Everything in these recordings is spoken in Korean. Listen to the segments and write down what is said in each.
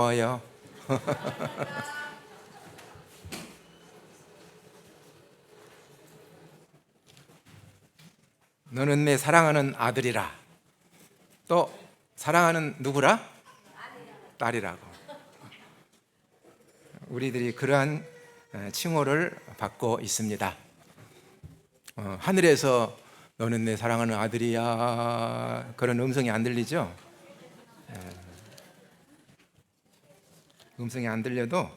요 너는 내 사랑하는 아들이라. 또 사랑하는 누구라? 딸이라고. 우리들이 그러한 칭호를 받고 있습니다. 하늘에서 너는 내 사랑하는 아들이야 그런 음성이 안 들리죠? 음성이 안 들려도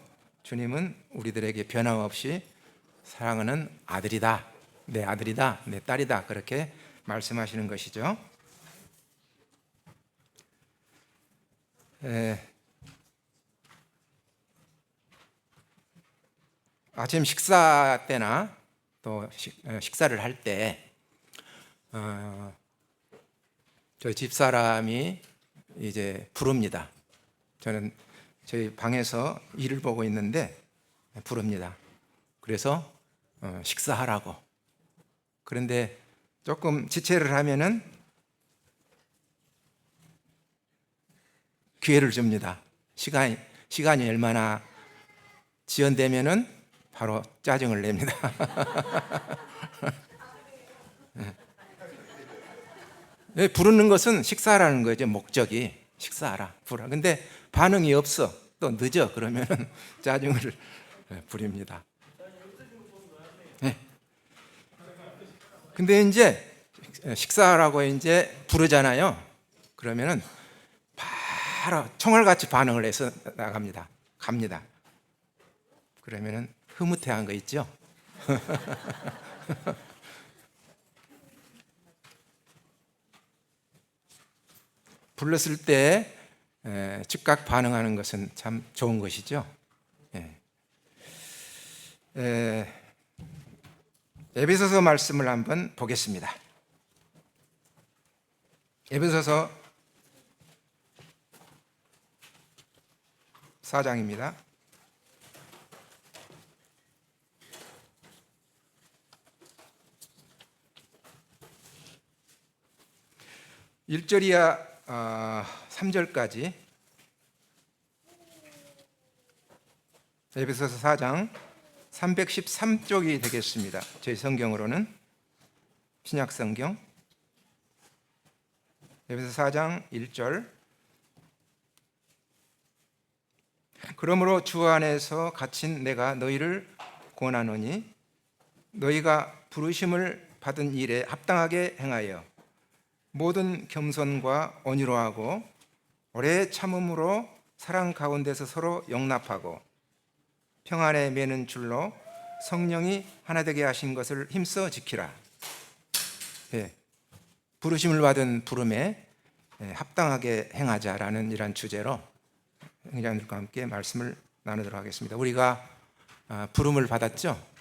주님은 우리들에게 변함없이 사랑하는 아들이다, 내 아들이다, 내 딸이다, 그렇게 말씀하시는 것이죠. 아침 식사 때나 또 식사를 할 때 저희 집사람이 이제 부릅니다. 저는 저희 방에서 일을 보고 있는데 부릅니다. 그래서 식사하라고. 그런데 조금 지체를 하면은 기회를 줍니다. 시간이 얼마나 지연되면은 바로 짜증을 냅니다. 부르는 것은 식사하라는 거죠. 목적이 식사하라, 부르라. 근데 반응이 없어, 또 늦어, 그러면은 짜증을 부립니다. 근데 이제 식사하라고 이제 부르잖아요. 그러면은 바로 총알같이 반응을 해서 나갑니다. 갑니다. 그러면은 흐뭇해한 거 있죠? 불렀을 때 즉각 반응하는 것은 참 좋은 것이죠. 에베소서 말씀을 한번 보겠습니다. 에베소서 4장입니다. 1절이야 3절까지 에베소서 4장 313쪽이 되겠습니다. 저희 성경으로는 신약성경 에베소서 4장 1절. 그러므로 주 안에서 갇힌 내가 너희를 권하노니 너희가 부르심을 받은 일에 합당하게 행하여 모든 겸손과 온유로 하고 오래 참음으로 사랑 가운데서 서로 용납하고 평안에 매는 줄로 성령이 하나 되게 하신 것을 힘써 지키라. 부르심을 받은 부름에 합당하게 행하자라는 이런 주제로 형제들과 함께 말씀을 나누도록 하겠습니다. 우리가 부름을 받았죠?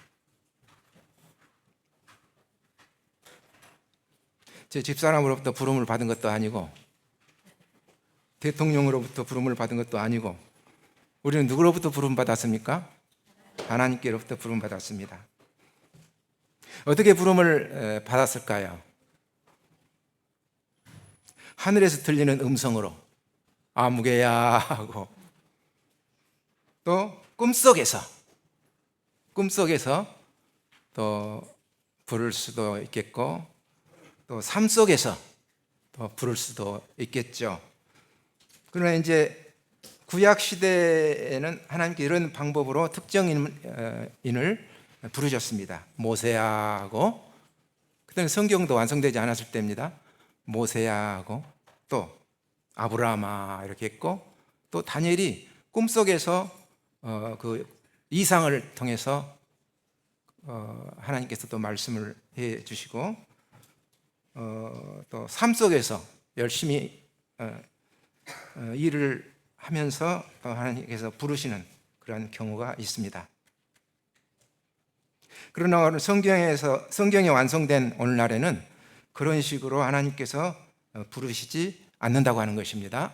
제 집사람으로부터 부름을 받은 것도 아니고 대통령으로부터 부름을 받은 것도 아니고 우리는 누구로부터 부름 받았습니까? 하나님께로부터 부름 받았습니다. 어떻게 부름을 받았을까요? 하늘에서 들리는 음성으로 아무개야 하고, 또 꿈속에서 또 부를 수도 있겠고, 또 삶 속에서 또 부를 수도 있겠죠. 그러나 이제 구약 시대에는 하나님께 이런 방법으로 특정인을 부르셨습니다. 모세야 하고, 그때는 성경도 완성되지 않았을 때입니다. 모세야 하고, 또 아브라함아 이렇게 했고, 또 다니엘이 꿈속에서 그 이상을 통해서 하나님께서 또 말씀을 해 주시고, 또 삶 속에서 열심히 일을 하면서 하나님께서 부르시는 그런 경우가 있습니다. 그러나 오늘 성경이 완성된 오늘날에는 그런 식으로 하나님께서 부르시지 않는다고 하는 것입니다.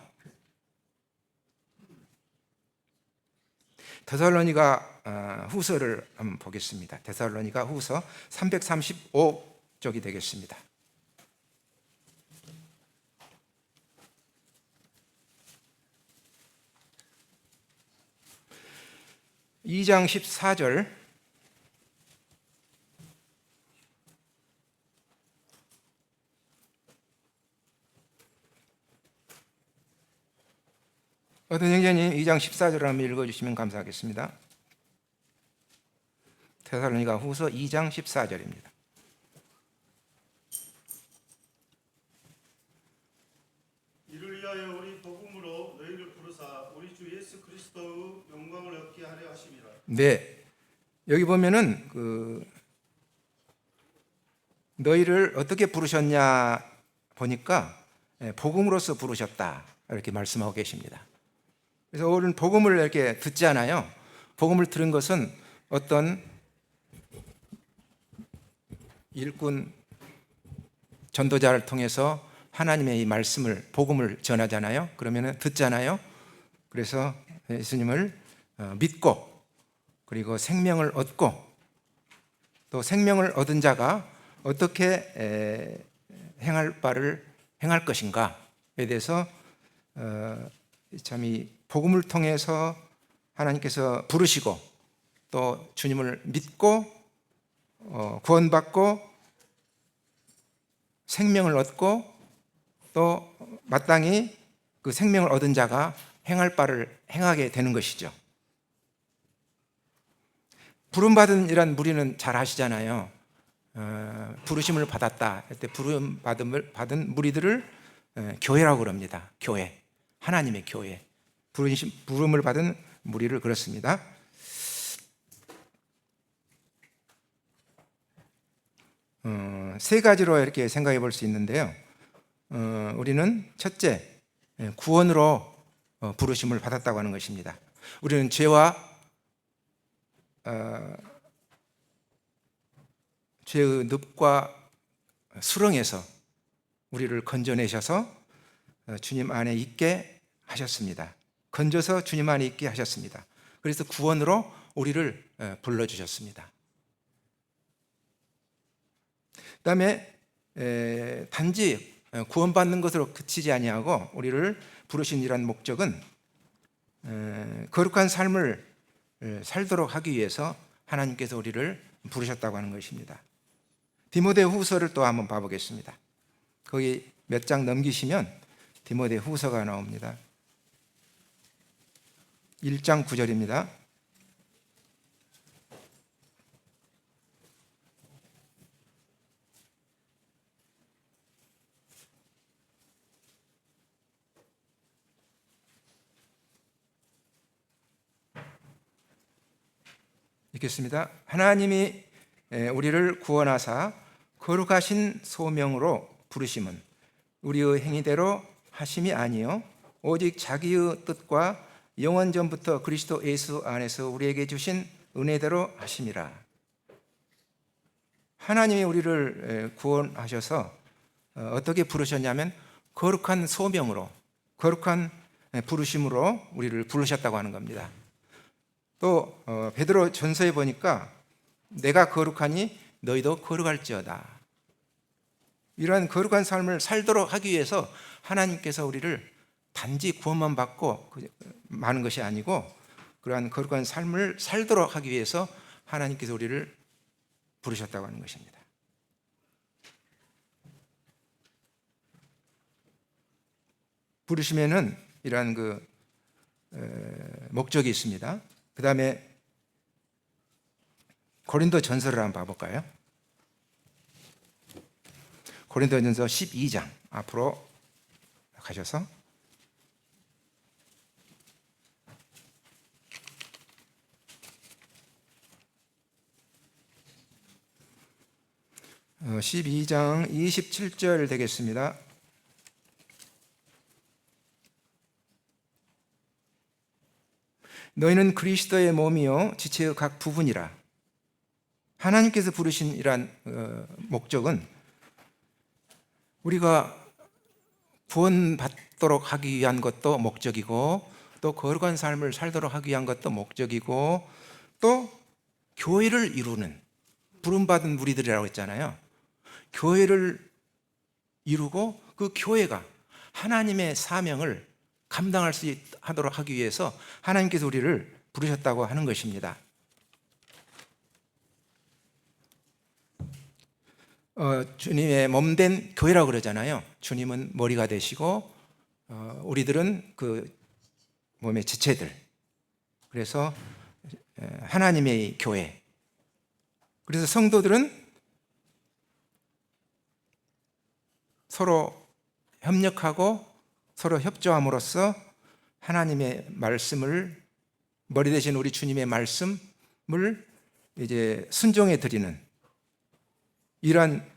데살로니가 후서를 한번 보겠습니다. 데살로니가 후서 335쪽이 되겠습니다. 2장 14절. 어떤 형제님 2장 14절을 한번 읽어주시면 감사하겠습니다. 데살로니가 후서 2장 14절입니다. 이를 위하여 우리 복음으로 너희를 부르사 우리 주 예수 그리스도의 영광을 얻게 하려 하심이라. 네, 여기 보면은 너희를 어떻게 부르셨냐 보니까 복음으로서 부르셨다 이렇게 말씀하고 계십니다. 그래서 오늘 복음을 이렇게 듣잖아요. 복음을 들은 것은 어떤 일꾼 전도자를 통해서 하나님의 이 말씀을 복음을 전하잖아요. 그러면은 듣잖아요. 그래서 예수님을 믿고 그리고 생명을 얻고 또 생명을 얻은 자가 어떻게 행할 바를 행할 것인가에 대해서 참 이 복음을 통해서 하나님께서 부르시고 또 주님을 믿고 구원받고 생명을 얻고 또 마땅히 그 생명을 얻은 자가 행할 바를 행하게 되는 것이죠. 부름받은 이란 무리는 잘 아시잖아요. 부르심을 받았다 할 때 부름받음을 받은 무리들을 교회라고 그럽니다. 교회, 하나님의 교회. 부름을 받은 무리를 그렇습니다. 세 가지로 이렇게 생각해 볼 수 있는데요. 우리는 첫째, 구원으로 부르심을 받았다고 하는 것입니다. 우리는 죄와 죄의 늪과 수렁에서 우리를 건져내셔서 주님 안에 있게 하셨습니다. 건져서 주님 안에 있게 하셨습니다. 그래서 구원으로 우리를 불러주셨습니다. 그 다음에 단지 구원받는 것으로 그치지 아니하고 우리를 부르신 이런 목적은 거룩한 삶을 살도록 하기 위해서 하나님께서 우리를 부르셨다고 하는 것입니다. 디모데 후서를 또 한번 봐보겠습니다. 거기 몇 장 넘기시면 디모데 후서가 나옵니다. 1장 9절입니다. 읽겠습니다. 하나님이 우리를 구원하사 거룩하신 소명으로 부르심은 우리의 행위대로 하심이 아니요 오직 자기의 뜻과 영원 전부터 그리스도 예수 안에서 우리에게 주신 은혜대로 하심이라. 하나님이 우리를 구원하셔서 어떻게 부르셨냐면 거룩한 소명으로, 거룩한 부르심으로 우리를 부르셨다고 하는 겁니다. 또 베드로 전서에 보니까 내가 거룩하니 너희도 거룩할지어다. 이러한 거룩한 삶을 살도록 하기 위해서 하나님께서 우리를 단지 구원만 받고 마는 것이 아니고 그러한 거룩한 삶을 살도록 하기 위해서 하나님께서 우리를 부르셨다고 하는 것입니다. 부르심에는 이러한 목적이 있습니다. 그 다음에 고린도 전서를 한번 봐볼까요? 고린도 전서 12장 앞으로 가셔서 12장 27절 되겠습니다. 너희는 그리스도의 몸이요 지체의 각 부분이라. 하나님께서 부르신 이러한 목적은 우리가 구원받도록 하기 위한 것도 목적이고 또 거룩한 삶을 살도록 하기 위한 것도 목적이고 또 교회를 이루는 부름받은 무리들이라고 했잖아요. 교회를 이루고 그 교회가 하나님의 사명을 감당할 수 하도록 하기 위해서 하나님께서 우리를 부르셨다고 하는 것입니다. 주님의 몸된 교회라고 그러잖아요. 주님은 머리가 되시고 우리들은 그 몸의 지체들. 그래서 하나님의 교회. 그래서 성도들은 서로 협력하고 서로 협조함으로써 하나님의 말씀을, 머리 대신 우리 주님의 말씀을 이제 순종해 드리는 이러한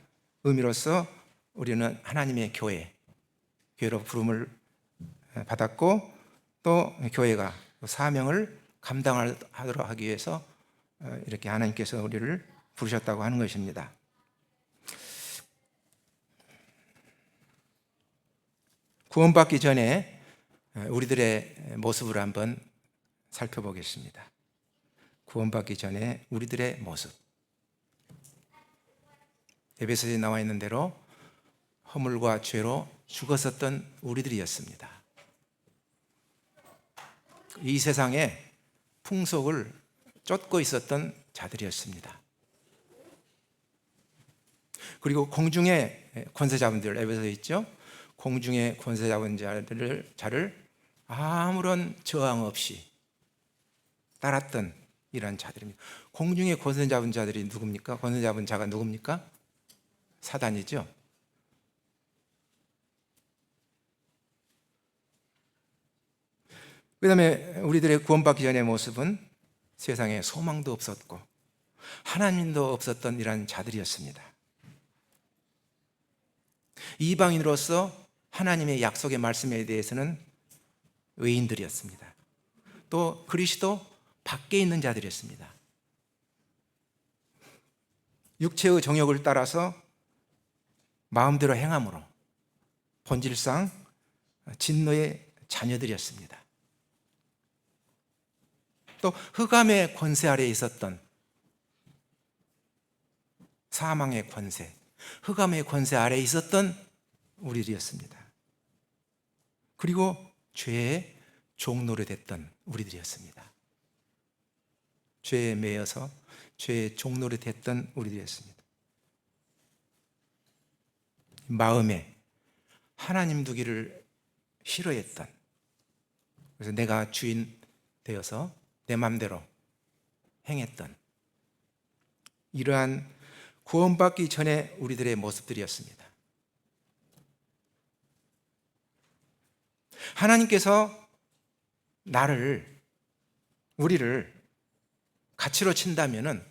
의미로서 우리는 하나님의 교회로 부름을 받았고, 또 교회가 사명을 감당하도록 하기 위해서 이렇게 하나님께서 우리를 부르셨다고 하는 것입니다. 구원받기 전에 우리들의 모습을 한번 살펴보겠습니다. 구원받기 전에 우리들의 모습. 에베소서에 나와 있는 대로 허물과 죄로 죽었었던 우리들이었습니다. 이 세상의 풍속을 쫓고 있었던 자들이었습니다. 그리고 공중의 권세 잡은 자들, 에베소서에 있죠. 공중의 권세 잡은 자를 아무런 저항 없이 따랐던 이러한 자들입니다. 공중의 권세 잡은 자들이 누굽니까? 권세 잡은 자가 누굽니까? 사단이죠. 그 다음에 우리들의 구원받기 전의 모습은 세상에 소망도 없었고 하나님도 없었던 이러한 자들이었습니다. 이방인으로서 하나님의 약속의 말씀에 대해서는 외인들이었습니다. 또 그리스도 밖에 있는 자들이었습니다. 육체의 정욕을 따라서 마음대로 행함으로 본질상 진노의 자녀들이었습니다. 또 흑암의 권세 아래에 있었던 사망의 권세, 흑암의 권세 아래에 있었던 우리들이었습니다. 그리고 죄의 종노릇 했던 우리들이었습니다. 죄에 매여서 죄의 종노릇 했던 우리들이었습니다. 마음에 하나님 두기를 싫어했던, 그래서 내가 주인 되어서 내 마음대로 행했던 이러한 구원받기 전에 우리들의 모습들이었습니다. 하나님께서 우리를 가치로 친다면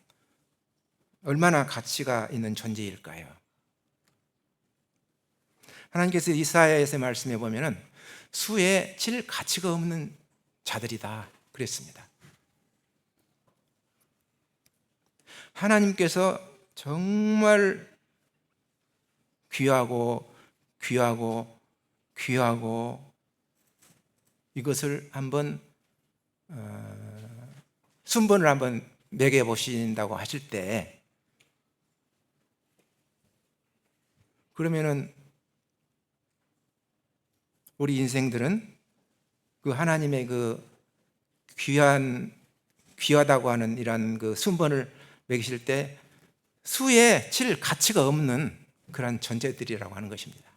얼마나 가치가 있는 존재일까요? 하나님께서 이사야에서 말씀해 보면 수에 칠 가치가 없는 자들이다 그랬습니다. 하나님께서 정말 귀하고 이것을 한번 순번을 한번 매겨 보신다고 하실 때, 그러면은 우리 인생들은 그 하나님의 그 귀하다고 하는 이러한 그 순번을 매기실 때 수에 칠 가치가 없는 그런 존재들이라고 하는 것입니다.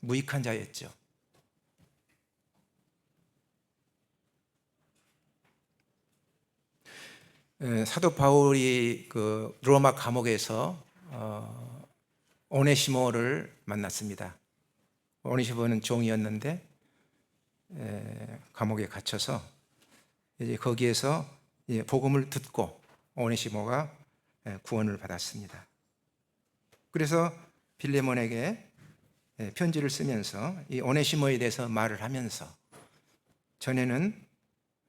무익한 자였죠. 사도 바울이 그 로마 감옥에서 오네시모를 만났습니다. 오네시모는 종이었는데 감옥에 갇혀서 이제 거기에서 복음을 듣고 오네시모가 구원을 받았습니다. 그래서 빌레몬에게 편지를 쓰면서 이 오네시모에 대해서 말을 하면서, 전에는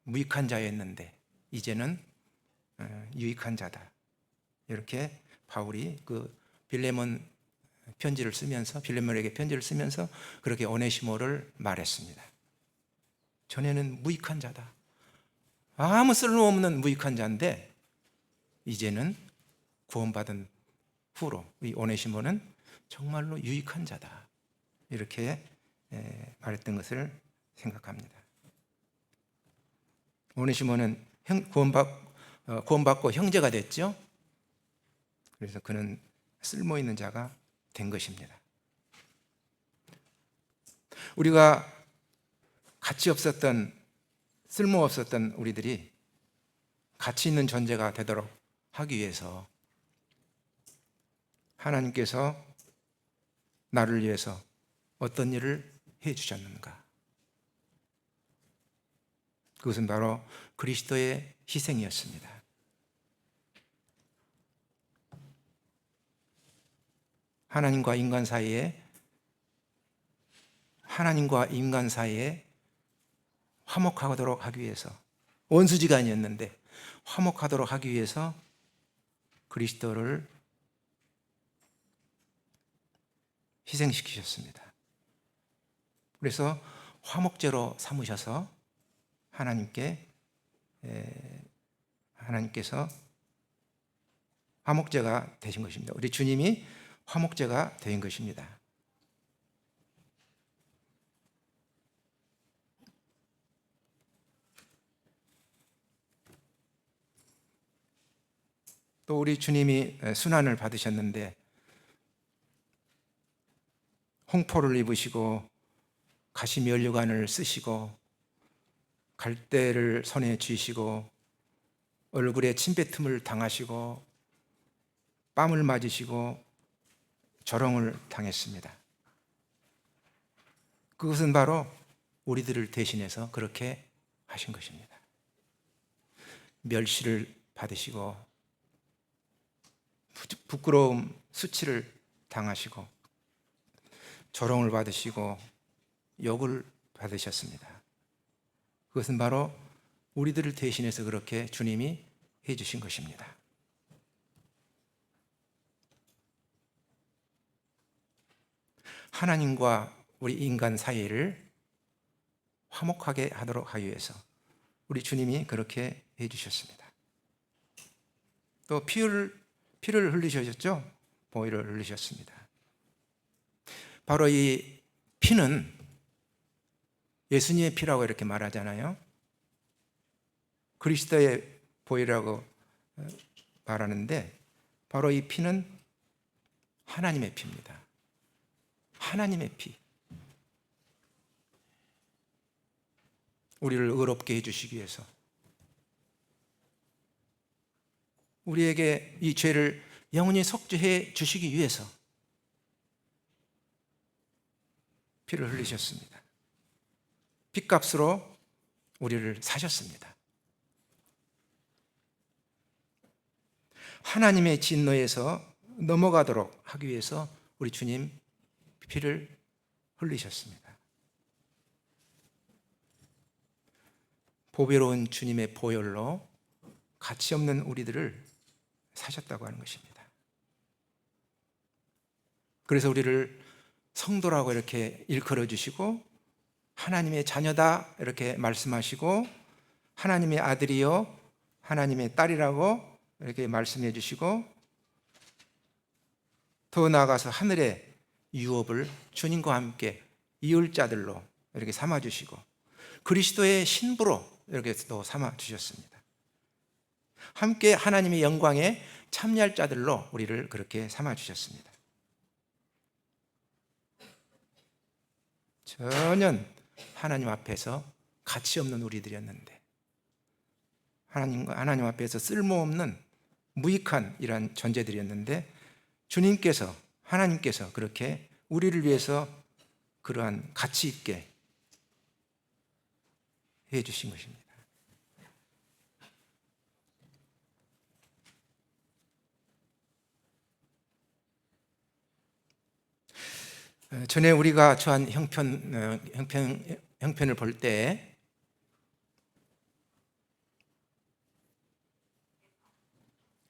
무익한 자였는데 이제는 유익한 자다, 이렇게 바울이 그 빌레몬에게 편지를 쓰면서 그렇게 오네시모를 말했습니다. 전에는 무익한 자다, 아무 쓸모없는 무익한 자인데 이제는 구원받은 후로 이 오네시모는 정말로 유익한 자다, 이렇게 말했던 것을 생각합니다. 오네시모는 구원받고 형제가 됐죠. 그래서 그는 쓸모 있는 자가 된 것입니다. 우리가 가치 없었던, 쓸모 없었던 우리들이 가치 있는 존재가 되도록 하기 위해서 하나님께서 나를 위해서 어떤 일을 해 주셨는가? 그것은 바로 그리스도의 희생이었습니다. 하나님과 인간 사이에 화목하도록 하기 위해서, 원수지간이었는데 화목하도록 하기 위해서 그리스도를 희생시키셨습니다. 그래서 화목제로 삼으셔서 하나님께서 화목제가 되신 것입니다. 우리 주님이 화목제가 된 것입니다. 또 우리 주님이 순환을 받으셨는데 홍포를 입으시고 가시면류관을 쓰시고 갈대를 손에 쥐시고 얼굴에 침뱉음을 당하시고 뺨을 맞으시고 조롱을 당했습니다. 그것은 바로 우리들을 대신해서 그렇게 하신 것입니다. 멸시를 받으시고 부끄러움, 수치를 당하시고 조롱을 받으시고 욕을 받으셨습니다. 그것은 바로 우리들을 대신해서 그렇게 주님이 해주신 것입니다. 하나님과 우리 인간 사이를 화목하게 하도록 하기 위해서 우리 주님이 그렇게 해주셨습니다. 또 피를 흘리셨죠? 보혈을 흘리셨습니다. 바로 이 피는 예수님의 피라고 이렇게 말하잖아요. 그리스도의 보혈이라고 말하는데 바로 이 피는 하나님의 피입니다. 하나님의 피. 우리를 의롭게 해주시기 위해서, 우리에게 이 죄를 영원히 속죄해 주시기 위해서 피를 흘리셨습니다. 핏값으로 우리를 사셨습니다. 하나님의 진노에서 넘어가도록 하기 위해서 우리 주님 피를 흘리셨습니다. 보배로운 주님의 보혈로 가치 없는 우리들을 사셨다고 하는 것입니다. 그래서 우리를 성도라고 이렇게 일컬어 주시고 하나님의 자녀다 이렇게 말씀하시고 하나님의 아들이요 하나님의 딸이라고 이렇게 말씀해 주시고 더 나아가서 하늘의 유업을 주님과 함께 이을 자들로 이렇게 삼아 주시고 그리스도의 신부로 이렇게 또 삼아 주셨습니다. 함께 하나님의 영광에 참여할 자들로 우리를 그렇게 삼아 주셨습니다. 전혀 하나님 앞에서 가치 없는 우리들이었는데 하나님 앞에서 쓸모없는 무익한 이런 존재들이었는데 하나님께서 그렇게 우리를 위해서 그러한 가치 있게 해 주신 것입니다. 전에 우리가 처한 형편을 볼 때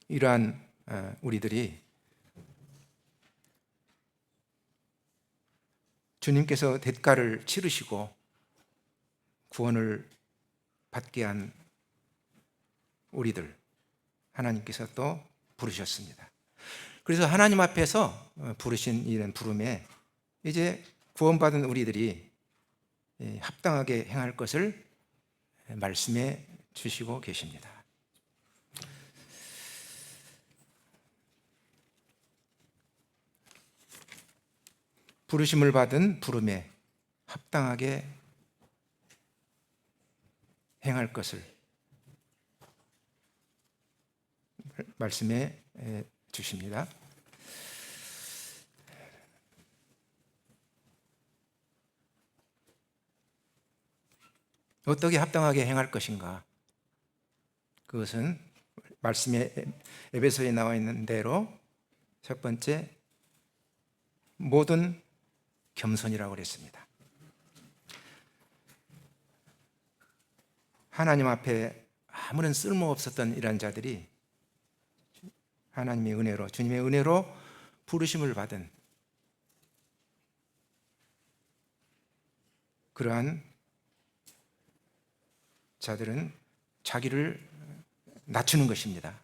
이러한 우리들이 주님께서 대가를 치르시고 구원을 받게 한 우리들 하나님께서 또 부르셨습니다. 그래서 하나님 앞에서 부르신 이런 부름에 이제 구원받은 우리들이 합당하게 행할 것을 말씀해 주시고 계십니다. 부르심을 받은 부름에 합당하게 행할 것을 말씀해 주십니다. 어떻게 합당하게 행할 것인가? 그것은 말씀에 에베소에 나와 있는 대로 첫 번째 모든 겸손이라고 그랬습니다. 하나님 앞에 아무런 쓸모없었던 이런 자들이 하나님의 은혜로, 주님의 은혜로 부르심을 받은 그러한 자들은 자기를 낮추는 것입니다.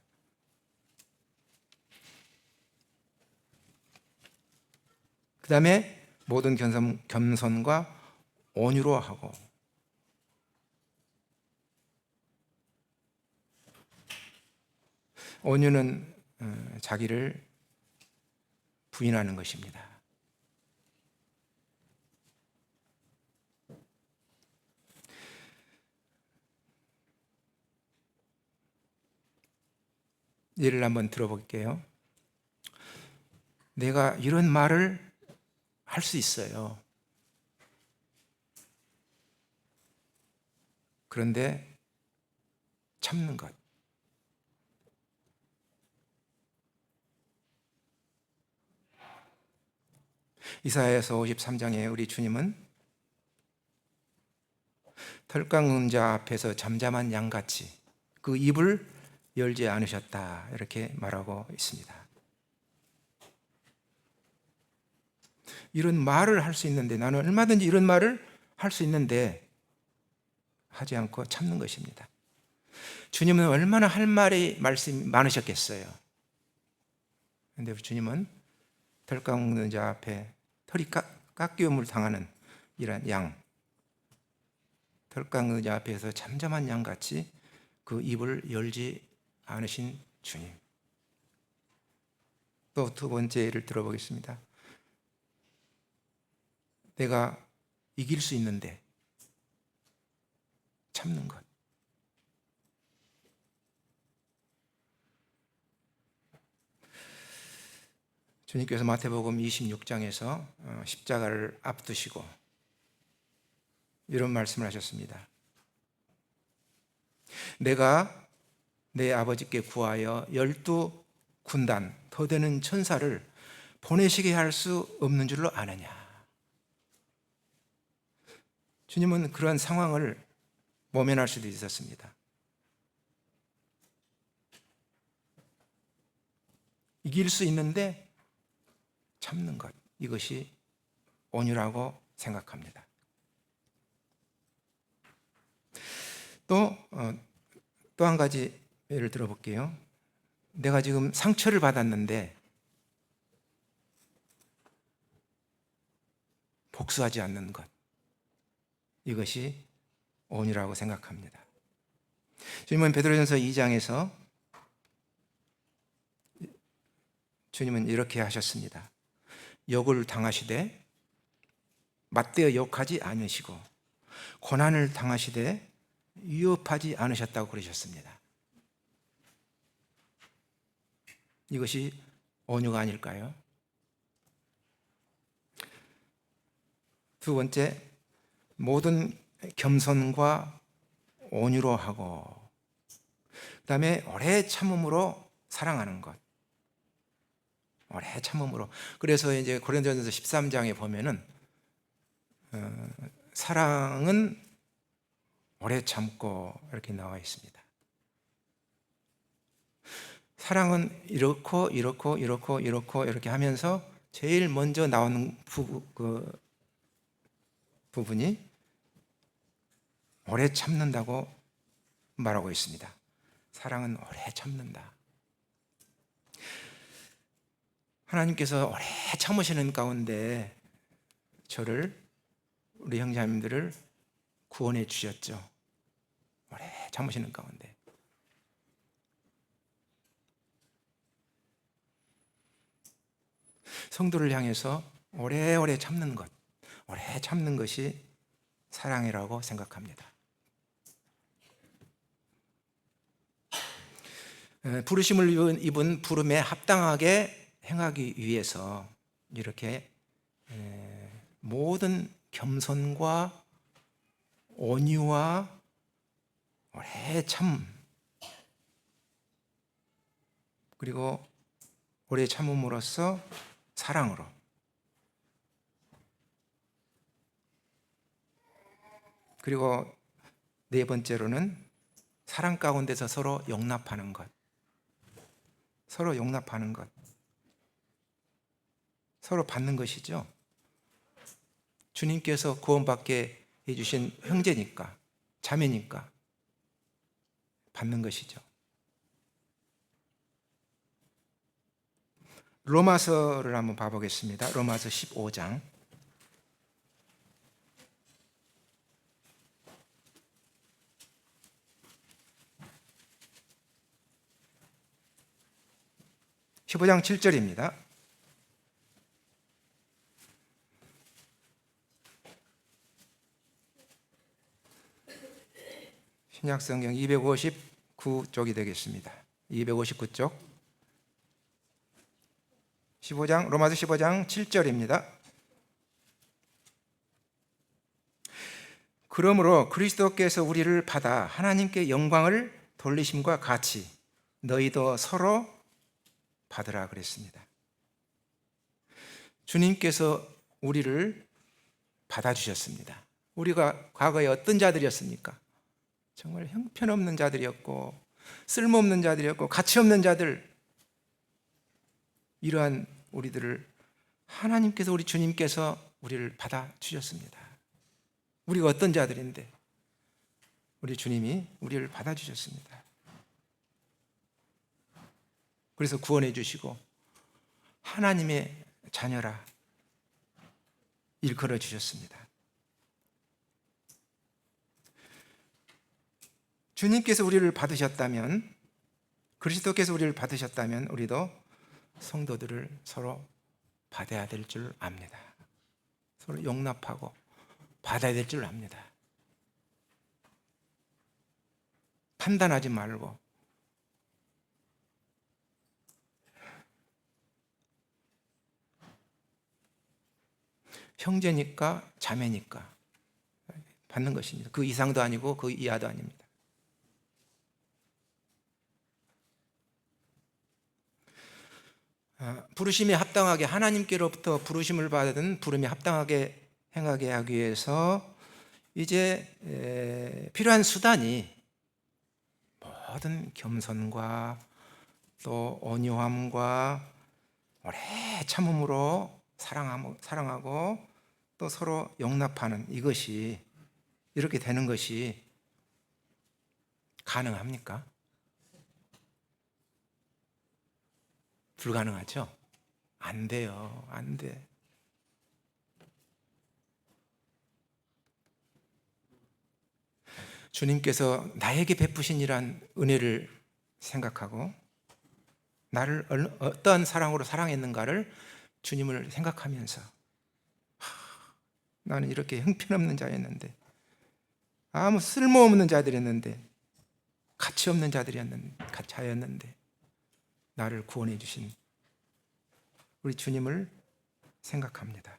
그 다음에 모든 겸손과 온유로 하고, 온유는 자기를 부인하는 것입니다. 예를 한번 들어볼게요. 내가 이런 말을 할 수 있어요. 그런데 참는 것. 이사야서 53장에 우리 주님은 털깎는 자 앞에서 잠잠한 양같이 그 입을 열지 않으셨다, 이렇게 말하고 있습니다. 이런 말을 할 수 있는데, 나는 얼마든지 이런 말을 할 수 있는데 하지 않고 참는 것입니다. 주님은 얼마나 할 말씀이 많으셨겠어요. 그런데 주님은 털 깎는 자 앞에 털이 깎이움을 당하는 이런 양, 털 깎는 자 앞에서 잠잠한 양같이 그 입을 열지 않으신 주님. 또 두 번째 예를 들어보겠습니다. 내가 이길 수 있는데 참는 것. 주님께서 마태복음 26장에서 십자가를 앞두시고 이런 말씀을 하셨습니다. 내가 내 아버지께 구하여 12군단 더 되는 천사를 보내시게 할 수 없는 줄로 아느냐. 주님은 그런 상황을 모면할 수도 있었습니다. 이길 수 있는데 참는 것, 이것이 온유라고 생각합니다. 또 한 가지 예를 들어볼게요. 내가 지금 상처를 받았는데 복수하지 않는 것, 이것이 온유라고 생각합니다. 주님은 베드로전서 2장에서 주님은 이렇게 하셨습니다. 욕을 당하시되 맞대어 욕하지 않으시고 고난을 당하시되 위협하지 않으셨다고 그러셨습니다. 이것이 온유가 아닐까요? 두 번째, 모든 겸손과 온유로 하고, 그 다음에 오래 참음으로 사랑하는 것. 오래 참음으로. 그래서 이제 고린도전서 13장에 보면은 사랑은 오래 참고 이렇게 나와 있습니다. 사랑은 이렇고 이렇게 하면서 제일 먼저 나오는 부분이 오래 참는다고 말하고 있습니다. 사랑은 오래 참는다. 하나님께서 오래 참으시는 가운데 저를, 우리 형제자매들을 구원해 주셨죠. 오래 참으시는 가운데 성도를 향해서 오래오래 참는 것, 오래 참는 것이 사랑이라고 생각합니다. 부르심을 입은 부름에 합당하게 행하기 위해서 이렇게 모든 겸손과 온유와 오래 참, 그리고 오래 참음으로써 사랑으로, 그리고 네 번째로는 사랑 가운데서 서로 용납하는 것, 서로 용납하는 것, 서로 받는 것이죠. 주님께서 구원받게 해주신 형제니까, 자매니까 받는 것이죠. 로마서를 한번 봐보겠습니다. 로마서 15장. (15장) 7절입니다. 신약성경 259쪽이 되겠습니다. 259쪽 15장, 로마서 15장 7절입니다. 그러므로 그리스도께서 우리를 받아 하나님께 영광을 돌리심과 같이 너희도 서로 받으라 그랬습니다. 주님께서 우리를 받아주셨습니다. 우리가 과거에 어떤 자들이었습니까? 정말 형편없는 자들이었고 쓸모없는 자들이었고 가치없는 자들, 이러한 우리들을 하나님께서, 우리 주님께서 우리를 받아주셨습니다. 우리가 어떤 자들인데 우리 주님이 우리를 받아주셨습니다. 그래서 구원해 주시고 하나님의 자녀라 일컬어 주셨습니다. 주님께서 우리를 받으셨다면, 그리스도께서 우리를 받으셨다면 우리도 성도들을 서로 받아야 될 줄 압니다. 서로 용납하고 받아야 될 줄 압니다. 판단하지 말고 형제니까 자매니까 받는 것입니다. 그 이상도 아니고 그 이하도 아닙니다. 부르심에 합당하게, 하나님께로부터 부르심을 받은 부름에 합당하게 행하게 하기 위해서 이제 필요한 수단이 모든 겸손과 또 온유함과 오래 참음으로 사랑하고 또 서로 용납하는 이것이, 이렇게 되는 것이 가능합니까? 불가능하죠? 안 돼요. 안 돼. 주님께서 나에게 베푸신 이란 은혜를 생각하고 나를 어떠한 사랑으로 사랑했는가를 주님을 생각하면서 나는 이렇게 형편없는 자였는데, 아무 쓸모없는 자들이었는데, 가치 없는 자였는데 나를 구원해 주신 우리 주님을 생각합니다.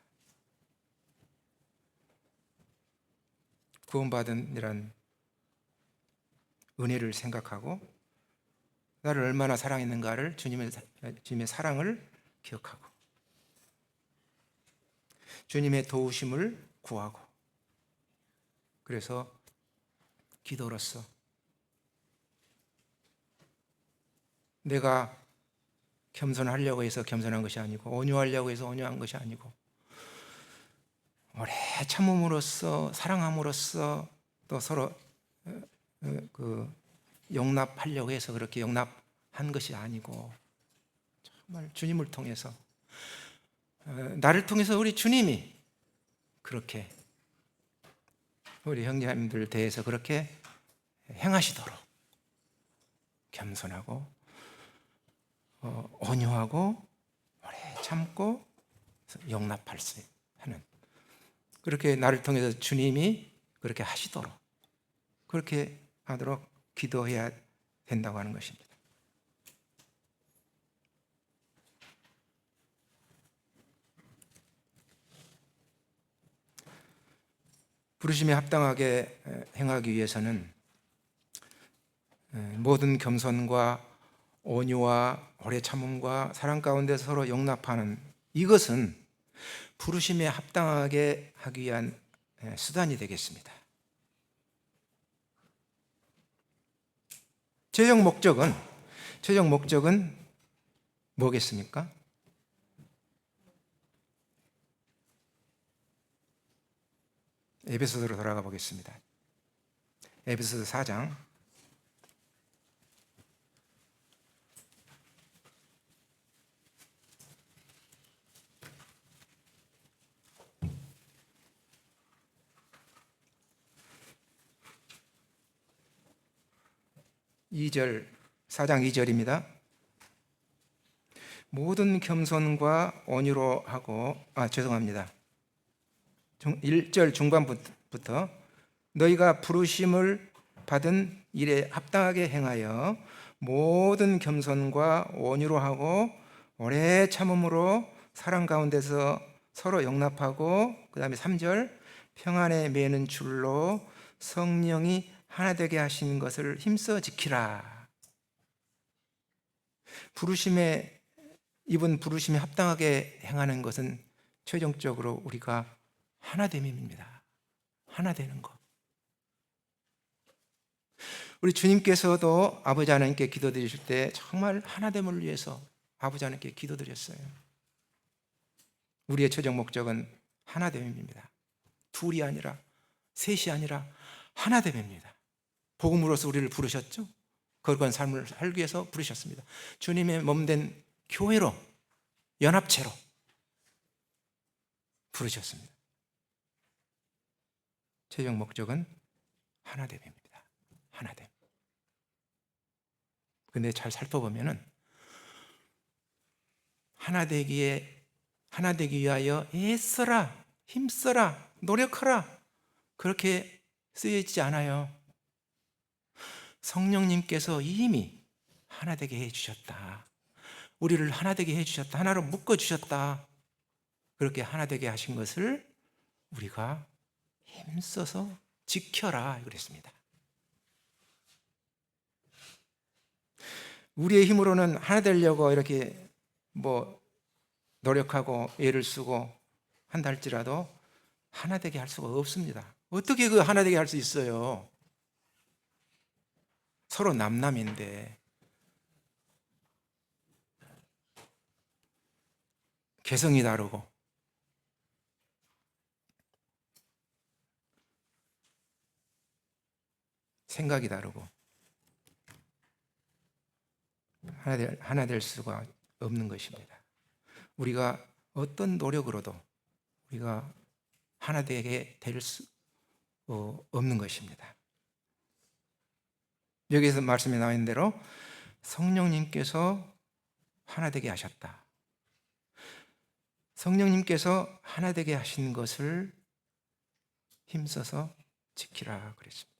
구원받은 이란 은혜를 생각하고 나를 얼마나 사랑했는가를, 주님의 사랑을 기억하고 주님의 도우심을 구하고, 그래서 기도로서 내가 겸손하려고 해서 겸손한 것이 아니고 온유하려고 해서 온유한 것이 아니고 오래 참음으로써, 사랑함으로써 또 서로 용납하려고 해서 그렇게 용납한 것이 아니고 정말 주님을 통해서, 나를 통해서 우리 주님이 그렇게 우리 형제님들 대해서 그렇게 행하시도록 겸손하고 온유하고 오래 참고 용납할 수 하는, 그렇게 나를 통해서 주님이 그렇게 하시도록, 그렇게 하도록 기도해야 된다고 하는 것입니다. 부르심에 합당하게 행하기 위해서는 모든 겸손과 온유와 오래 참음과 사랑 가운데 서로 용납하는 이것은 부르심에 합당하게 하기 위한 수단이 되겠습니다. 최종 목적은 뭐겠습니까? 에베소서로 돌아가 보겠습니다. 에베소서 4장 2절, 4장 2절입니다. 모든 겸손과 온유로 하고, 1절 중반부터 너희가 부르심을 받은 일에 합당하게 행하여 모든 겸손과 온유로 하고 오래 참음으로 사랑 가운데서 서로 용납하고, 그 다음에 3절 평안에 매는 줄로 성령이 하나 되게 하신 것을 힘써 지키라. 이번 부르심에 합당하게 행하는 것은 최종적으로 우리가 하나됨입니다. 하나 되는 것. 우리 주님께서도 아버지 하나님께 기도드리실 때 정말 하나됨을 위해서 아버지 하나님께 기도드렸어요. 우리의 최종 목적은 하나됨입니다. 둘이 아니라, 셋이 아니라 하나됨입니다. 복음으로서 우리를 부르셨죠. 거룩한 삶을 살기 위해서 부르셨습니다. 주님의 몸된 교회로, 연합체로 부르셨습니다. 최종 목적은 하나됨입니다. 하나됨. 근데 잘 살펴보면은 하나 되기 위하여 애써라, 힘써라, 노력하라, 그렇게 쓰여있지 않아요. 성령님께서 이미 하나 되게 해주셨다. 우리를 하나 되게 해주셨다. 하나로 묶어주셨다. 그렇게 하나 되게 하신 것을 우리가 힘써서 지켜라 그랬습니다. 우리의 힘으로는 하나 되려고 이렇게 노력하고 애를 쓰고 한다 할지라도 하나 되게 할 수가 없습니다. 어떻게 그 하나 되게 할 수 있어요? 서로 남남인데 개성이 다르고 생각이 다르고 하나 될 수가 없는 것입니다. 우리가 어떤 노력으로도 우리가 하나 되게 될 수 없는 것입니다. 여기서 말씀에 나와 있는 대로 성령님께서 하나 되게 하셨다. 성령님께서 하나 되게 하신 것을 힘써서 지키라 그랬습니다.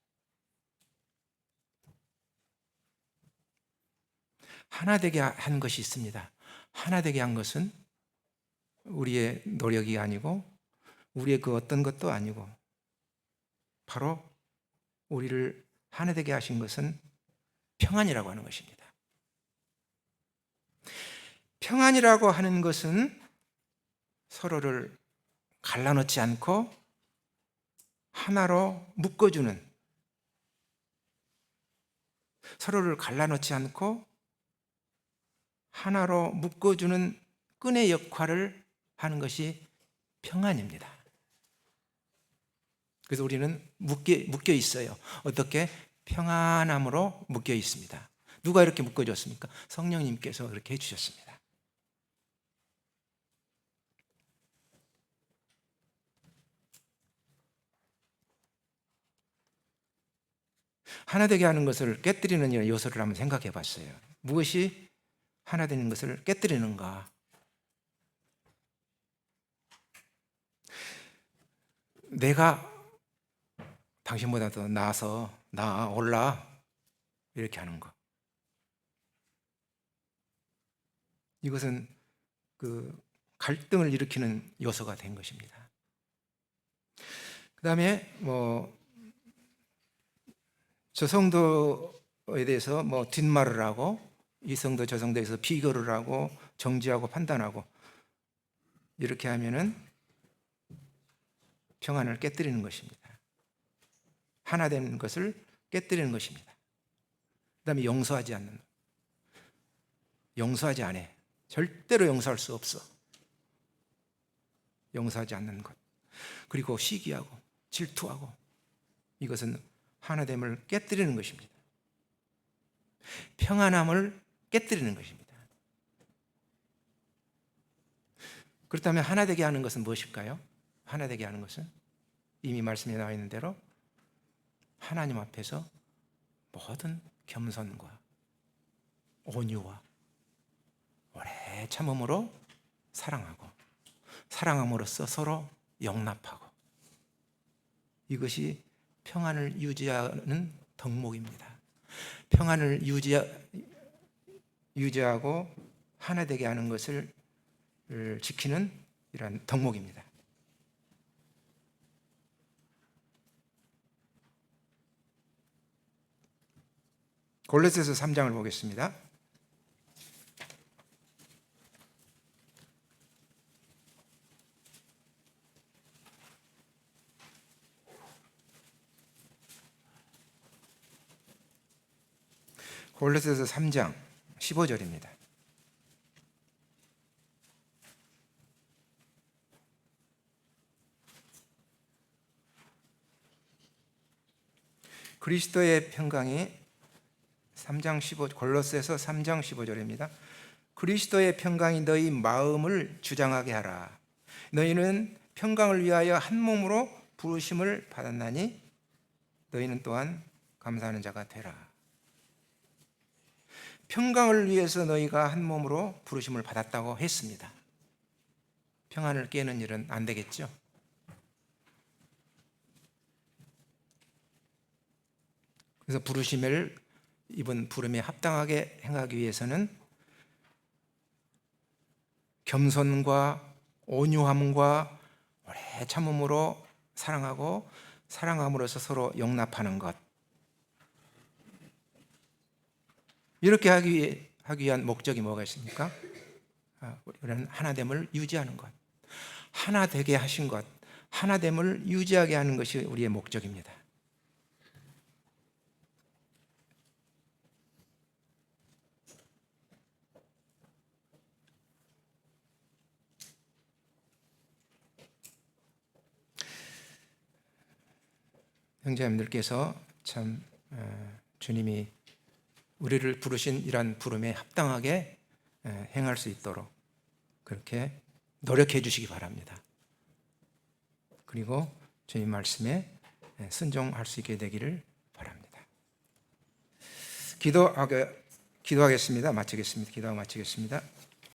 하나 되게 한 것이 있습니다. 하나 되게 한 것은 우리의 노력이 아니고 우리의 그 어떤 것도 아니고 바로 우리를 하나 되게 하신 것은 평안이라고 하는 것입니다. 평안이라고 하는 것은 서로를 갈라놓지 않고 하나로 묶어주는, 서로를 갈라놓지 않고 하나로 묶어주는 끈의 역할을 하는 것이 평안입니다. 그래서 우리는 묶여 있어요. 어떻게? 평안함으로 묶여 있습니다. 누가 이렇게 묶어줬습니까? 성령님께서 그렇게 해주셨습니다. 하나 되게 하는 것을 깨뜨리는 요소를 한번 생각해 봤어요. 무엇이 하나 되는 것을 깨뜨리는가? 내가 당신보다 더 나아서 올라 이렇게 하는 것. 이것은 그 갈등을 일으키는 요소가 된 것입니다. 그 다음에 저 성도에 대해서 뒷말을 하고 이 성도 저 성도에서 비교를 하고 정지하고 판단하고 이렇게 하면은 평안을 깨뜨리는 것입니다. 하나 되는 것을 깨뜨리는 것입니다. 그 다음에 용서하지 않는 것. 용서하지 않아. 절대로 용서할 수 없어. 용서하지 않는 것. 그리고 시기하고 질투하고 이것은 하나됨을 깨뜨리는 것입니다. 평안함을 깨뜨리는 것입니다. 그렇다면 하나 되게 하는 것은 무엇일까요? 하나 되게 하는 것은 이미 말씀에 나와 있는 대로 하나님 앞에서 모든 겸손과 온유와 오래 참음으로 사랑하고 사랑함으로써 서로 용납하고 이것이 평안을 유지하는 덕목입니다. 평안을 유지하고 하나 되게 하는 것을 지키는 이러한 덕목입니다. 골로새서 3장을 보겠습니다. 골로새서 3장 15절입니다. 그리스도의 평강이 골로새서 3장 15절입니다. 그리스도의 평강이 너희 마음을 주장하게 하라. 너희는 평강을 위하여 한 몸으로 부르심을 받았나니 너희는 또한 감사하는 자가 되라. 평강을 위해서 너희가 한 몸으로 부르심을 받았다고 했습니다. 평안을 깨는 일은 안 되겠죠? 그래서 부르심을 이번 부름에 합당하게 행하기 위해서는 겸손과 온유함과 오래 참음으로 사랑하고 사랑함으로써 서로 용납하는 것, 이렇게 하기 위한 목적이 뭐가 있습니까? 우리는 하나됨을 유지하는 것, 하나 되게 하신 것, 하나됨을 유지하게 하는 것이 우리의 목적입니다. 형제님들께서 참 주님이 우리를 부르신 이러한 부름에 합당하게 행할 수 있도록 그렇게 노력해 주시기 바랍니다. 그리고 주님 말씀에 순종할 수 있게 되기를 바랍니다. 기도하겠습니다. 기도하고 마치겠습니다.